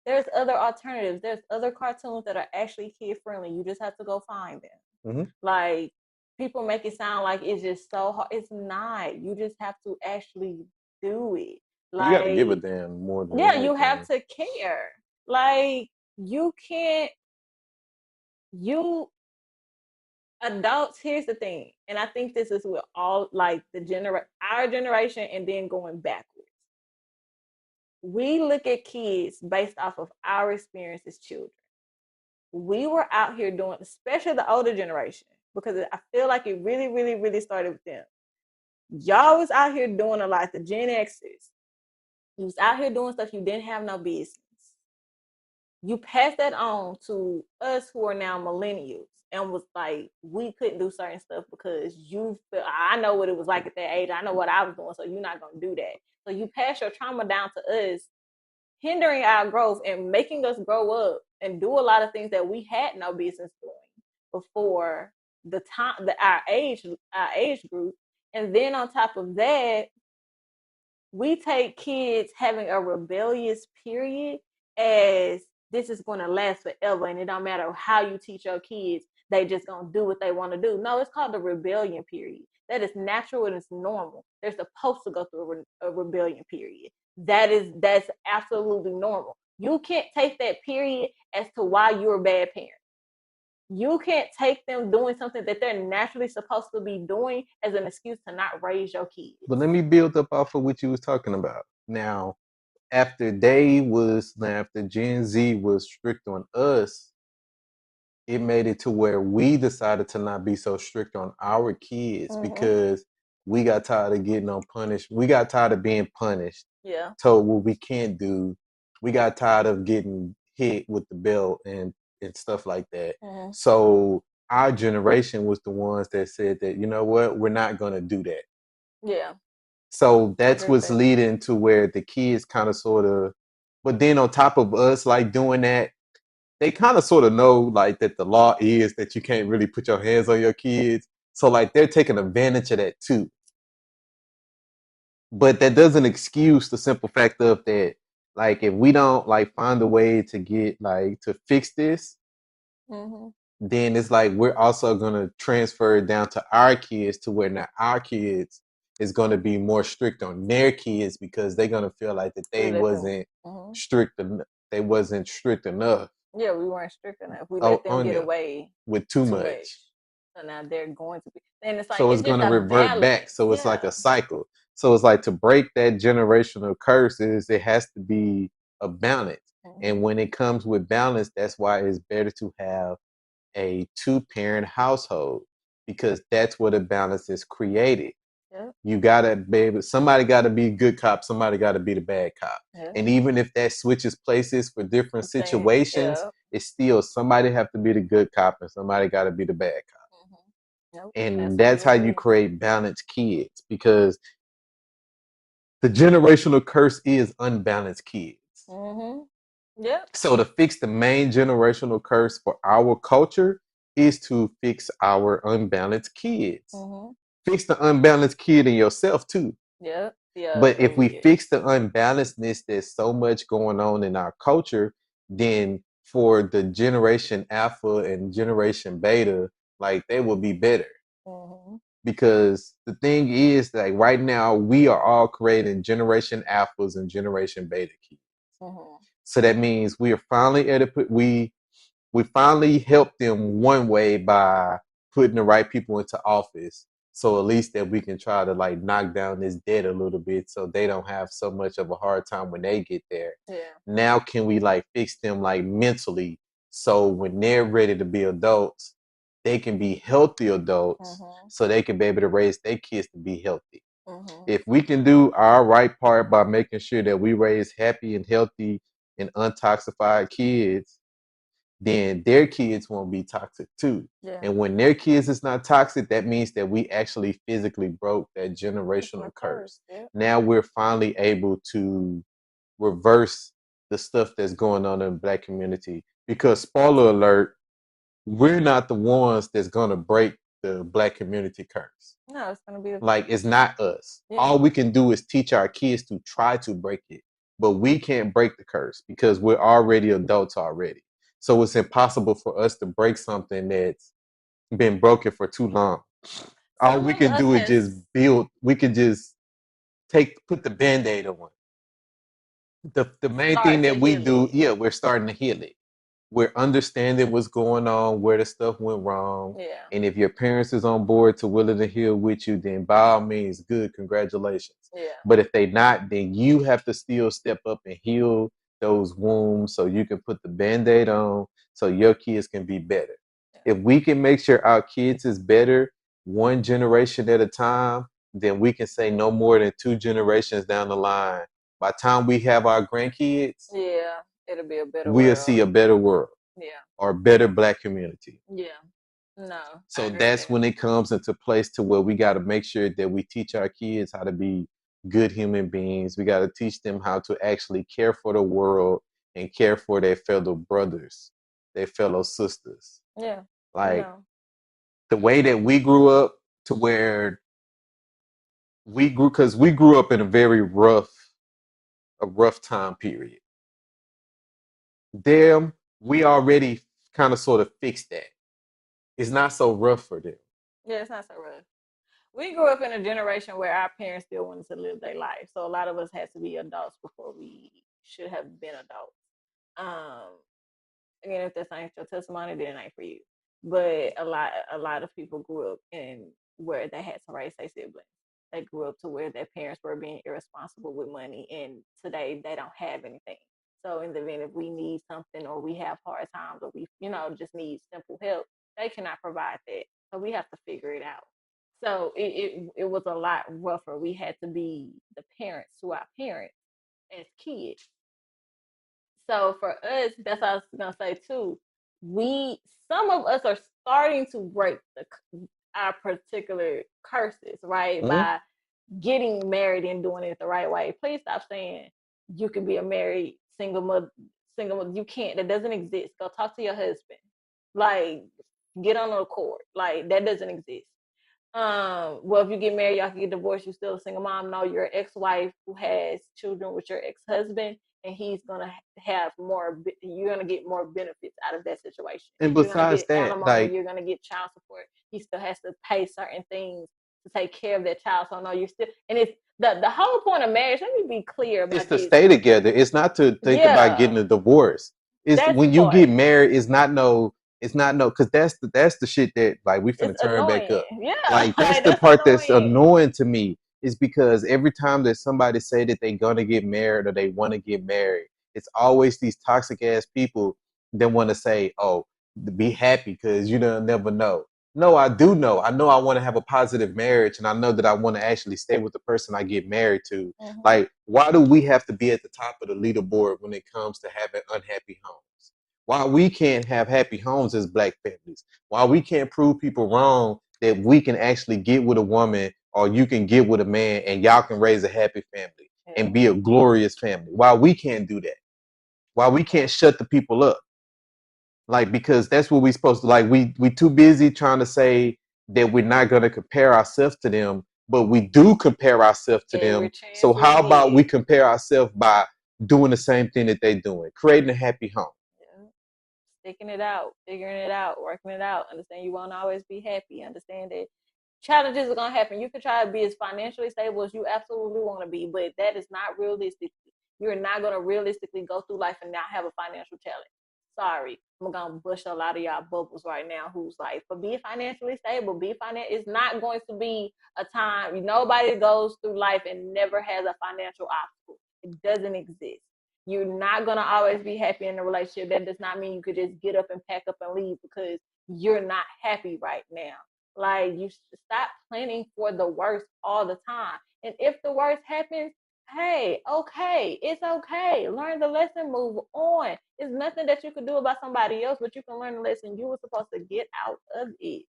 There's other alternatives. There's other cartoons that are actually kid friendly. You just have to go find them. Mhm. Like people make it sound like it's just so hard. It's not. You just have to actually do it. You got to give a Like damn more than yeah, you have anything. to care. Like you can't you adults, here's the thing, and I think this is with all like our generation and then going backwards. We look at kids based off of our experience as children. We were out here doing, especially the older generation, because I feel like it really, really, really started with them. Y'all was out here doing a lot. The Gen Xers, you was out here doing stuff you didn't have no business. You pass that on to us who are now millennials and was like, we couldn't do certain stuff because you feel, I know what it was like at that age. I know what I was doing, so you're not going to do that. So you pass your trauma down to us, hindering our growth and making us grow up and do a lot of things that we had no business doing before the time that our age group. And then on top of that, we take kids having a rebellious period as this is going to last forever and it don't matter how you teach your kids, they just going to do what they want to do. No, it's called the rebellion period. That is natural and it's normal. They're supposed to go through a rebellion period. That's absolutely normal. You can't take that period as to why you're a bad parent. You can't take them doing something that they're naturally supposed to be doing as an excuse to not raise your kids. But let me build up off of what you was talking about. Now, after Gen Z was strict on us, it made it to where we decided to not be so strict on our kids because we got tired of getting on punished. We got tired of being punished, Yeah. told what we can't do. We got tired of getting hit with the belt and stuff like that. Mm-hmm. So our generation was the ones that said that, you know what, we're not gonna do that. Yeah. So I that's agree with what's that. leading to where the kids kind of sort of, but then on top of us like doing that, they kind of sort of know like that the law is that you can't really put your hands on your kids. So like they're taking advantage of that too. But that doesn't excuse the simple fact of that, like if we don't like find a way to get like to fix this, Mm-hmm. then it's like we're also gonna transfer it down to our kids to where now our kids is gonna be more strict on their kids because they're gonna feel like that We they let them. wasn't Mm-hmm. they wasn't strict enough Yeah, we weren't strict enough. We let them on get them away with too too much. much. So now they're going to be. And it's like So it's it's just gonna a revert back. balance. So it's like Yeah. a cycle. So it's like to break that generational curses, it has to be a balance. Mm-hmm. And when it comes with balance, that's why it's better to have a two-parent household because that's where the balance is created. Yep. You gotta be able, somebody gotta be good cop, somebody gotta be the bad cop. Yeah. And even if that switches places for different Saying, situations, yeah. it's still somebody have to be the good cop and somebody gotta be the bad cop. Mm-hmm. Yep. And that's Absolutely how you agree. create balanced kids because the generational curse is unbalanced kids. Mm-hmm. Yep. So to fix the main generational curse for our culture is to fix our unbalanced kids. Mm-hmm. Fix the unbalanced kid in yourself too. Yep. Yeah. But So if we weird. fix the unbalancedness, there's so much going on in our culture, then for the generation alpha and generation beta, like they will be better. Mm-hmm. Because the thing is like right now we are all creating generation alphas and generation beta kids. Mm-hmm. So that means we are finally at a we finally helped them one way by putting the right people into office. So at least that we can try to like knock down this debt a little bit so they don't have so much of a hard time when they get there. Yeah. Now can we like fix them like mentally so when they're ready to be adults, they can be healthy adults Mm-hmm. so they can be able to raise their kids to be healthy. Mm-hmm. If we can do our right part by making sure that we raise happy and healthy and untoxified kids, then their kids won't be toxic too. Yeah. And when their kids is not toxic, that means that we actually physically broke that It's my generational curse. curse. Yep. Now we're finally able to reverse the stuff that's going on in the black community. Because spoiler alert, we're not the ones that's gonna break the black community curse. No, it's gonna be. Like it's not us. Yeah. All we can do is teach our kids to try to break it. But we can't break the curse because we're already adults already. So it's impossible for us to break something that's been broken for too long. All Some we of can us do is has just build, we can just put the band-aid on. The main thing start to that we heal do, it. yeah, we're starting to heal it. We're understanding what's going on, where the stuff went wrong. Yeah. And if your parents is on board to willing to heal with you, then by all means, good, congratulations. Yeah. But if they not, then you have to still step up and heal those wounds so you can put the band-aid on so your kids can be better. Yeah. If we can make sure our kids is better one generation at a time, then we can say no more than two generations down the line. By the time we have our grandkids, Yeah. It'll be a better we'll world. see a better world Yeah. or better black community. Yeah. No, I So agree with that's that. when it comes into place to where we got to make sure that we teach our kids how to be good human beings. We got to teach them how to actually care for the world and care for their fellow brothers, their fellow sisters. Yeah. Like No. the way that we grew up to where we grew, because we grew up in a rough time period. Them, we already kind of sort of fixed that. It's not so rough for them. Yeah, it's not so rough. We grew up in a generation where our parents still wanted to live their life. So a lot of us had to be adults before we should have been adults. Um, Again, if that's not your testimony, then it ain't for you. But a lot of people grew up in where they had to raise their siblings. They grew up to where their parents were being irresponsible with money, and today they don't have anything. So in the event if we need something or we have hard times or we, just need simple help, they cannot provide that. So we have to figure it out. So it was a lot rougher. We had to be the parents to our parents as kids. So for us, that's what I was gonna say too. We Some of us are starting to break our particular curses, right? Mhm. By getting married and doing it the right way. Please stop saying you can be a married single mother. Single mother, you can't. That doesn't exist. Go talk to your husband. Like, get on the accord. Like, that doesn't exist. Well, if you get married, y'all can get divorced. You're still a single mom. No, your ex-wife who has children with your ex-husband, and he's gonna have more. You're gonna get more benefits out of that situation. And You're gonna besides get that, alimony. like You're gonna get child support. He still has to pay certain things to take care of that child. So no, you're still. And it's the whole point of marriage. Let me be clear it's about to this. stay together. It's not to think about Yeah, getting a divorce. It's that's the when you part. get married. It's not no, because that's the shit that like we It's finna turn back annoying. up. Yeah, Like that's like the that's part that's annoying. annoying to me. Is because every time that somebody say that they gonna get married or they want to get married, it's always these toxic ass people that want to say, "Oh, be happy because you don't never know." No, I do know. I know I want to have a positive marriage, and I know that I want to actually stay with the person I get married to. Mm-hmm. Like, why do we have to be at the top of the leaderboard when it comes to having unhappy homes? Why we can't have happy homes as black families? Why we can't prove people wrong that we can actually get with a woman or you can get with a man and y'all can raise a happy family and Yeah, be a glorious family? Why we can't do that? Why we can't shut the people up? Like, because that's what we supposed to, like, we too busy trying to say that we're not going to compare ourselves to them, but we do compare ourselves to every them. chance So we how about we get. compare ourselves by doing the same thing that they're doing, creating a happy home? Yeah. Sticking it out, figuring it out, working it out. Understand you won't always be happy. Understand that challenges are gonna happen. You can try to be as financially stable as you absolutely want to be, but that is not realistic. You're not gonna realistically go through life and not have a financial challenge. Sorry, I'm gonna bust a lot of y'all bubbles right now. Who's like, for being financially stable, be financial. It's not going to be a time. Nobody goes through life and never has a financial obstacle. It doesn't exist. You're not gonna always be happy in a relationship. That does not mean you could just get up and pack up and leave because you're not happy right now. Like, you should stop planning for the worst all the time. And if the worst happens, hey, okay, it's okay. Learn the lesson, move on. It's nothing that you could do about somebody else, but you can learn the lesson you were supposed to get out of it.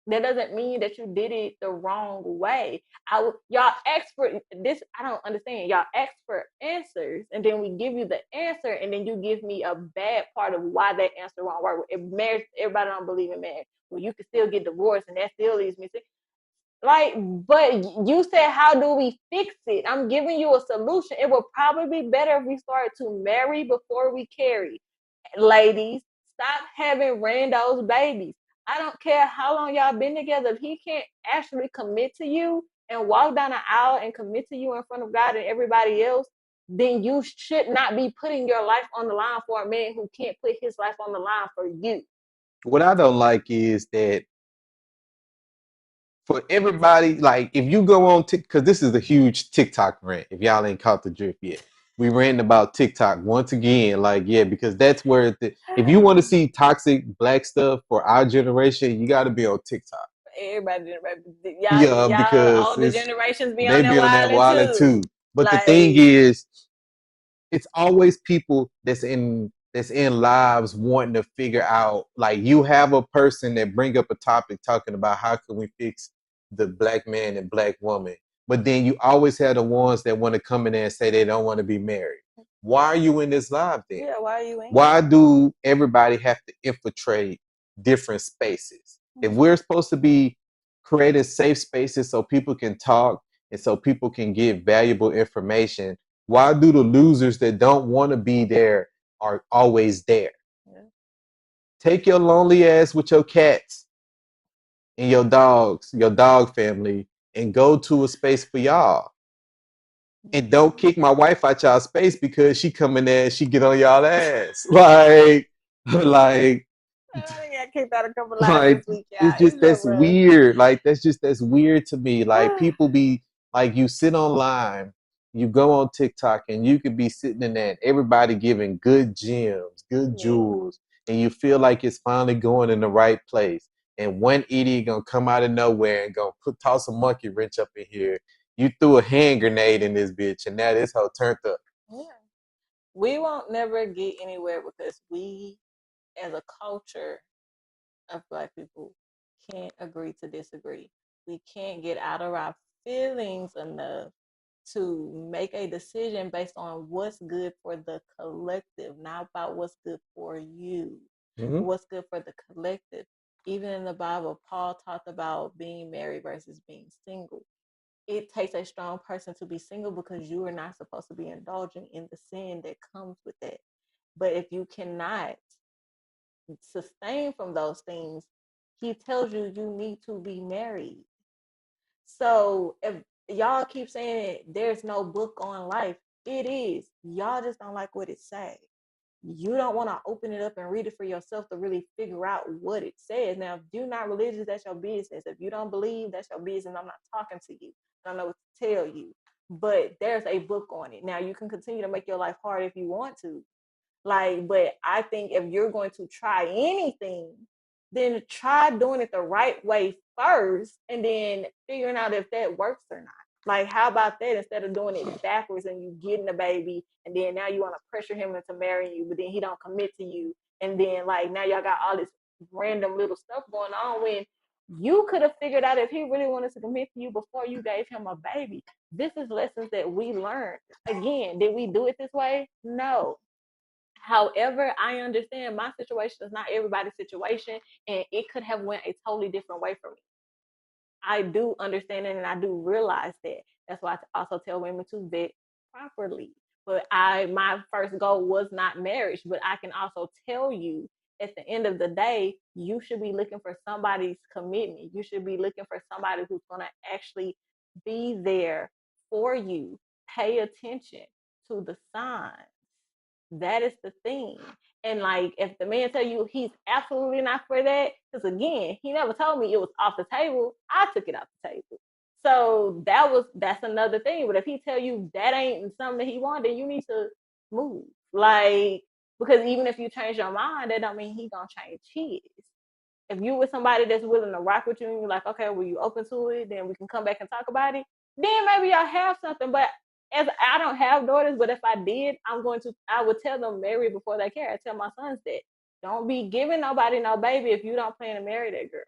That doesn't mean that you did it the wrong way. Y'all ask for this. I don't understand. Y'all ask for answers, and then we give you the answer, and then you give me a bad part of why that answer won't work. If marriage, everybody don't believe in marriage. Well, you can still get divorced, and that still leaves me sick. Like, but you said, how do we fix it? I'm giving you a solution. It would probably be better if we started to marry before we carry. Ladies, stop having randos babies. I don't care how long y'all been together. If he can't actually commit to you and walk down the aisle and commit to you in front of God and everybody else, then you should not be putting your life on the line for a man who can't put his life on the line for you. What I don't like is that for everybody, like if you go on because this is a huge TikTok rant. If y'all ain't caught the drift yet, we ranting about TikTok once again. Like, yeah, because that's where if you want to see toxic black stuff for our generation, you got to be on TikTok. Everybody, Yeah, y'all because older it's generations be on they that be on that wilding wallet too. too. But the thing Like, is, it's always people that's in lives wanting to figure out, like, you have a person that bring up a topic talking about how can we fix the black man and black woman, but then you always have the ones that want to come in there and say they don't want to be married. Why are you in this live then? yeah, why are you in Why here? do everybody have to infiltrate different spaces? If we're supposed to be creating safe spaces so people can talk and so people can get valuable information, why do the losers that don't want to be there are always there? Yeah. Take your lonely ass with your cats and your dogs, your dog family, and go to a space for y'all. And don't kick my wife out y'all space because she come in there and she get on y'all ass. Like, I got kicked out a couple lives like this week, y'all. it's It's just been that's rough. weird. Like that's weird to me. Like people be like, you sit online You go on TikTok and you could be sitting in there and everybody giving good gems, good Yeah. jewels, and you feel like it's finally going in the right place. And one idiot gonna come out of nowhere and gonna toss a monkey wrench up in here. You threw a hand grenade in this bitch, and now this hoe turned up. Yeah. We won't never get anywhere because we, as a culture of Black people, can't agree to disagree. We can't get out of our feelings enough to make a decision based on what's good for the collective, not about what's good for you, Mm-hmm. what's good for the collective. Even in the Bible, Paul talked about being married versus being single. It takes a strong person to be single because you are not supposed to be indulging in the sin that comes with that. But if you cannot sustain from those things, he tells you you need to be married. So if y'all keep saying there's no book on life, it is. Y'all just don't like what it says. You don't want to open it up and read it for yourself to really figure out what it says. Now, if you're not religious, that's your business. If you don't believe, that's your business. I'm not talking to you. I don't know what to tell you. But there's a book on it. Now, you can continue to make your life hard if you want to. Like, but I think if you're going to try anything, then try doing it the right way first and then figuring out if that works or not. Like, how about that instead of doing it backwards and you getting a baby and then now you want to pressure him into marrying you, but then he don't commit to you. And then like now y'all got all this random little stuff going on when you could have figured out if he really wanted to commit to you before you gave him a baby. This is lessons that we learned. Again, did we do it this way? No. However, I understand my situation is not everybody's situation, and it could have went a totally different way for me. I do understand it, and I do realize that. That's why I also tell women to vet properly. But my first goal was not marriage, but I can also tell you at the end of the day, you should be looking for somebody's commitment. You should be looking for somebody who's going to actually be there for you. Pay attention to the signs. That is the thing. And like, if the man tell you he's absolutely not for that, because again, he never told me it was off the table. I took it off the table. So that's another thing. But if he tell you that ain't something that he wanted, then you need to move. Like, because even if you change your mind, that don't mean he gonna change his. If you with somebody that's willing to rock with you and you're like, okay, well, you open to it, then we can come back and talk about it, then maybe y'all have something. But as I don't have daughters, but if I did, I would tell them marry before they care. I tell my sons that. Don't be giving nobody no baby if you don't plan to marry that girl.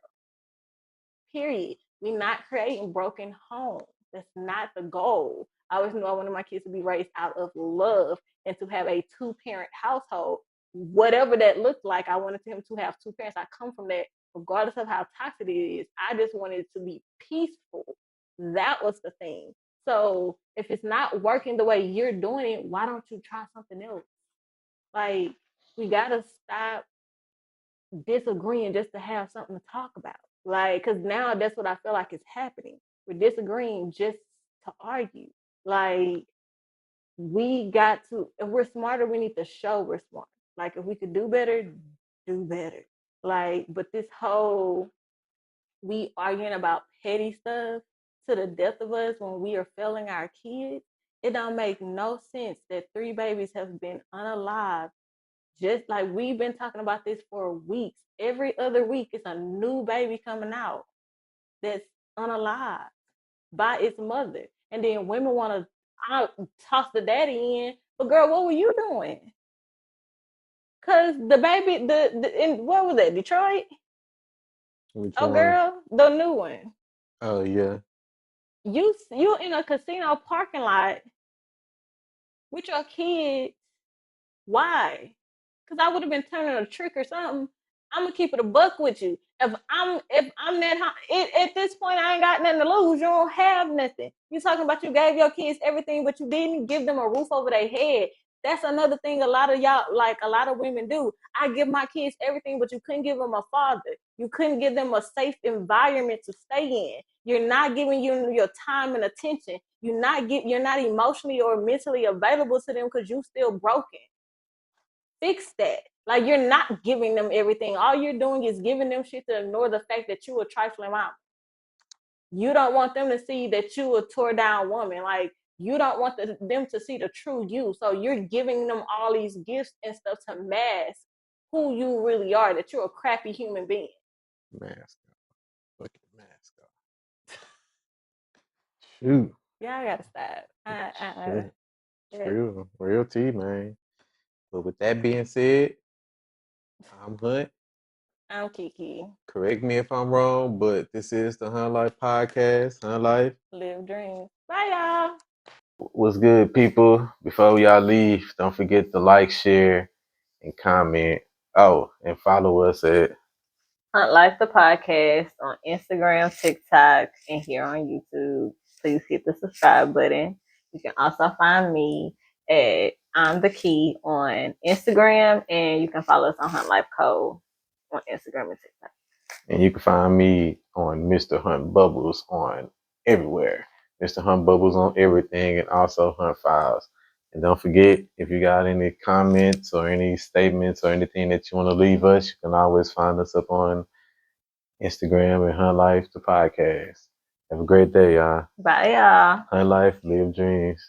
Period. We're not creating broken homes. That's not the goal. I always knew I wanted my kids to be raised out of love and to have a two-parent household. Whatever that looked like, I wanted him to have two parents. I come from that, regardless of how toxic it is. I just wanted it to be peaceful. That was the thing. So if it's not working the way you're doing it, why don't you try something else? Like, we gotta stop disagreeing just to have something to talk about. Like, because now that's what I feel like is happening. We're disagreeing just to argue. Like, we got to, if we're smarter, we need to show we're smart. Like, if we could do better, do better. Like, but this whole, we arguing about petty stuff to the death of us when we are failing our kids, it don't make no sense that 3 babies have been unalive. Just like we've been talking about this for weeks. Every other week, it's a new baby coming out that's unalive by its mother. And then women want to toss the daddy in. But girl, what were you doing? Cause the baby, in what was that? Detroit? Which Oh, one? girl, the new one. Oh yeah. You in a casino parking lot with your kids. Why? Because I would have been turning a trick or something. I'm gonna keep it a buck with you. If I'm that at this point I ain't got nothing to lose. You don't have nothing. You talking about you gave your kids everything, but you didn't give them a roof over their head. That's another thing a lot of y'all, like a lot of women do. I give my kids everything, but you couldn't give them a father. You couldn't give them a safe environment to stay in. You're not giving them your time and attention. You're not emotionally or mentally available to them because you still broken. Fix that. Like, you're not giving them everything. All you're doing is giving them shit to ignore the fact that you a trifling mom. You don't want them to see that you a tore down woman. Like, you don't want them to see the true you. So you're giving them all these gifts and stuff to mask who you really are, that you're a crappy human being. Mask off. Fucking mask off. Shoot. Yeah, I gotta stop. Shit. Yeah. True. Real tea, man. But with that being said, I'm Hunt. I'm Kiki. Correct me if I'm wrong, but this is the Hunt Life Podcast. Hunt Life. Live dreams. Bye, y'all. What's good, people? Before y'all leave, don't forget to like, share, and comment. Oh, and follow us at Hunt Life the podcast on Instagram, TikTok, and here on YouTube. Please hit the subscribe button. You can also find me at I'm the Key on Instagram, and you can follow us on Hunt Life Co on Instagram and TikTok. and you can find me on Mr. Hunt Bubbles on everywhere. Mr. Hunt Bubbles on everything, and also Hunt Files. And don't forget, if you got any comments or any statements or anything that you want to leave us, you can always find us up on Instagram and Hunt Life the podcast. Have a great day, y'all. Bye, y'all. Hunt Life, live dreams.